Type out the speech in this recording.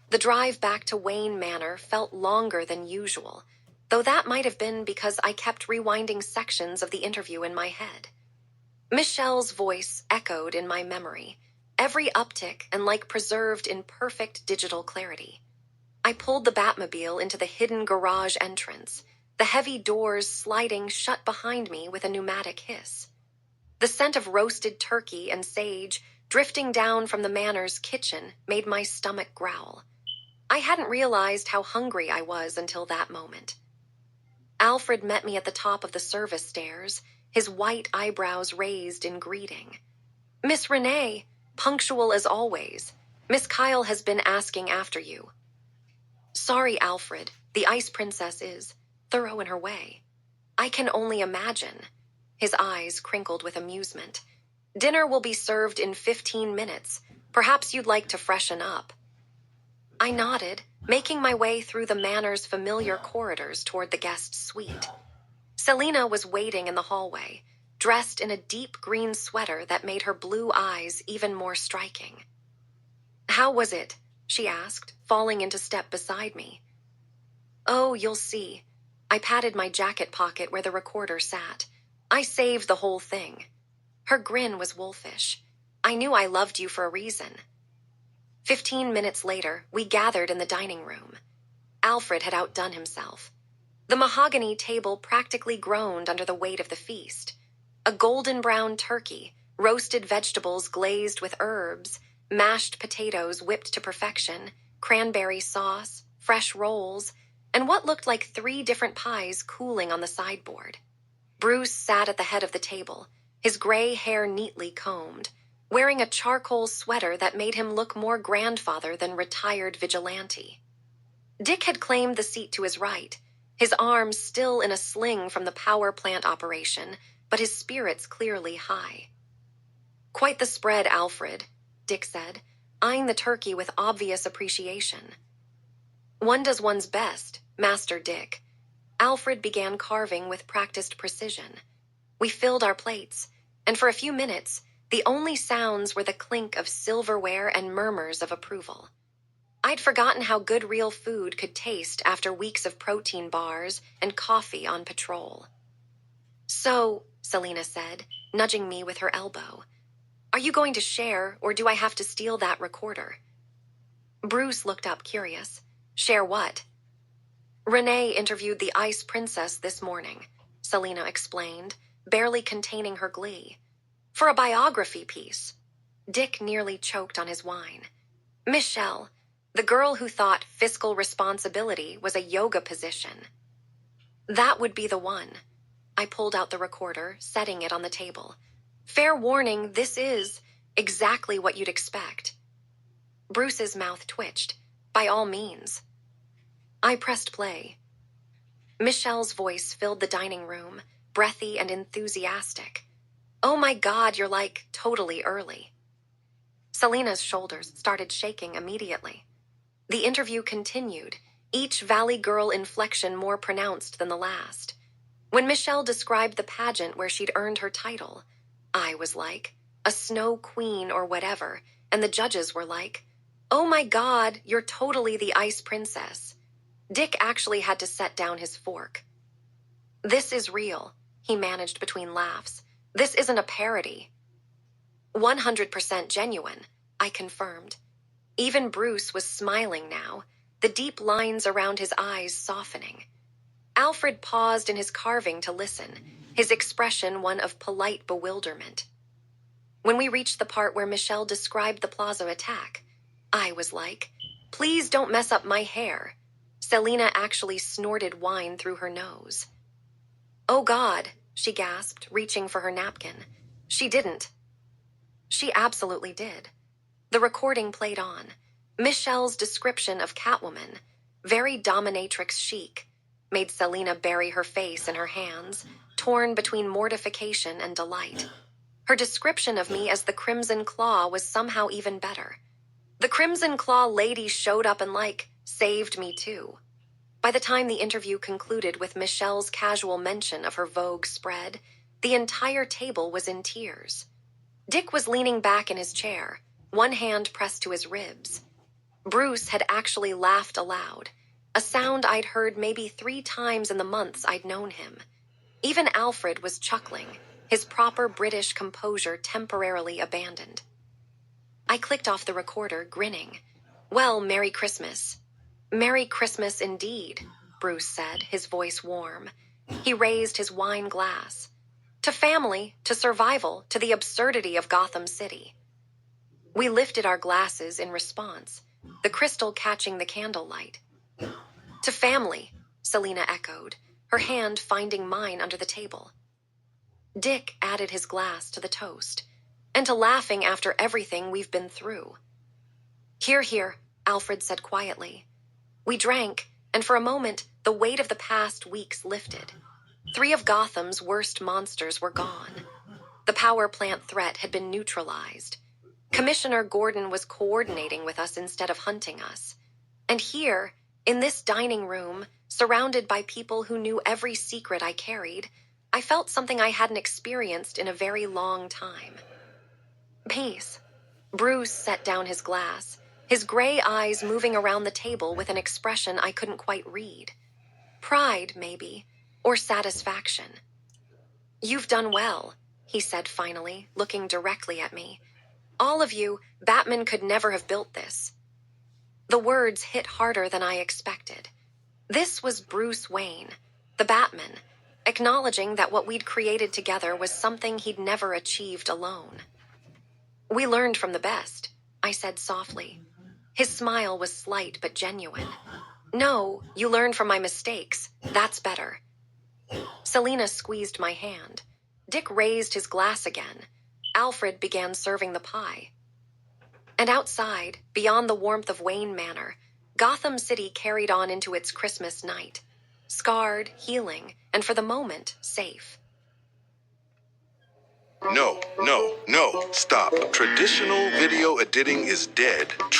The drive back to Wayne Manor felt longer than usual, though that might have been because I kept rewinding sections of the interview in my head. Michelle's voice echoed in my memory, every uptick and like preserved in perfect digital clarity. I pulled the Batmobile into the hidden garage entrance, the heavy doors sliding shut behind me with a pneumatic hiss. The scent of roasted turkey and sage drifting down from the manor's kitchen made my stomach growl. I hadn't realized how hungry I was until that moment. Alfred met me at the top of the service stairs, his white eyebrows raised in greeting. "Miss Renee, punctual as always. Miss Kyle has been asking after you." "Sorry, Alfred, the Ice Princess is thorough in her way." "I can only imagine." His eyes crinkled with amusement. "Dinner will be served in 15 minutes. Perhaps you'd like to freshen up." I nodded, making my way through the manor's familiar corridors toward the guest suite. Selina was waiting in the hallway, dressed in a deep green sweater that made her blue eyes even more striking. "How was it?" she asked, falling into step beside me. "Oh, you'll see." I patted my jacket pocket where the recorder sat. "I saved the whole thing." Her grin was wolfish. "I knew I loved you for a reason." 15 minutes later, we gathered in the dining room. Alfred had outdone himself. The mahogany table practically groaned under the weight of the feast. A golden brown turkey, roasted vegetables glazed with herbs, mashed potatoes whipped to perfection, cranberry sauce, fresh rolls, and what looked like 3 different pies cooling on the sideboard. Bruce sat at the head of the table, his gray hair neatly combed, wearing a charcoal sweater that made him look more grandfather than retired vigilante. Dick had claimed the seat to his right, his arms still in a sling from the power plant operation, but his spirits clearly high. "Quite the spread, Alfred," Dick said, eyeing the turkey with obvious appreciation. "One does one's best, Master Dick." Alfred began carving with practiced precision. We filled our plates, and for a few minutes, the only sounds were the clink of silverware and murmurs of approval. I'd forgotten how good real food could taste after weeks of protein bars and coffee on patrol. "So," Selina said, nudging me with her elbow, "are you going to share, or do I have to steal that recorder?" Bruce looked up curious. "Share what?" "Renee interviewed the Ice Princess this morning," Selina explained, barely containing her glee. "For a biography piece." Dick nearly choked on his wine. "Michelle, the girl who thought fiscal responsibility was a yoga position." "That would be the one." I pulled out the recorder, setting it on the table. "Fair warning, this is exactly what you'd expect." Bruce's mouth twitched. "By all means." I pressed play. Michelle's voice filled the dining room, breathy and enthusiastic. "Oh my God, you're like totally early." Selina's shoulders started shaking immediately. The interview continued, each Valley Girl inflection more pronounced than the last. When Michelle described the pageant where she'd earned her title, I was like, a snow queen or whatever, and the judges were like, "Oh my God, you're totally the Ice Princess." Dick actually had to set down his fork. "This is real," he managed between laughs. "This isn't a parody." 100% genuine, I confirmed. Even Bruce was smiling now, the deep lines around his eyes softening. Alfred paused in his carving to listen, his expression one of polite bewilderment. When we reached the part where Michelle described the Plaza attack, I was like, "Please don't mess up my hair." Selina actually snorted wine through her nose. "Oh God," she gasped, reaching for her napkin. "She didn't." She absolutely did. The recording played on. Michelle's description of Catwoman, very dominatrix chic, made Selina bury her face in her hands, torn between mortification and delight. Her description of me as the Crimson Claw was somehow even better. The Crimson Claw lady showed up and saved me too. By the time the interview concluded with Michelle's casual mention of her Vogue spread, the entire table was in tears. Dick was leaning back in his chair, one hand pressed to his ribs. Bruce had actually laughed aloud, a sound I'd heard maybe 3 times in the months I'd known him. Even Alfred was chuckling, his proper British composure temporarily abandoned. I clicked off the recorder, grinning. "Well, Merry Christmas." "Merry Christmas indeed," Bruce said, his voice warm. He raised his wine glass. "To family, to survival, to the absurdity of Gotham City." We lifted our glasses in response, the crystal catching the candlelight. "To family," Selina echoed, her hand finding mine under the table. Dick added his glass to the toast, "and to laughing after everything we've been through." "Hear, hear," Alfred said quietly. We drank, and for a moment, the weight of the past weeks lifted. 3 of Gotham's worst monsters were gone. The power plant threat had been neutralized. Commissioner Gordon was coordinating with us instead of hunting us. And here, in this dining room, surrounded by people who knew every secret I carried, I felt something I hadn't experienced in a very long time. "Peace." Bruce set down his glass, his gray eyes moving around the table with an expression I couldn't quite read. Pride, maybe, or satisfaction. "You've done well," he said finally, looking directly at me. "All of you, Batman could never have built this." The words hit harder than I expected. This was Bruce Wayne, the Batman, acknowledging that what we'd created together was something he'd never achieved alone. "We learned from the best," I said softly. His smile was slight but genuine. "No, you learned from my mistakes. That's better." Selina squeezed my hand. Dick raised his glass again. Alfred began serving the pie. And outside, beyond the warmth of Wayne Manor, Gotham City carried on into its Christmas night. Scarred, healing, and for the moment, safe. No, no, no, stop. Traditional video editing is dead.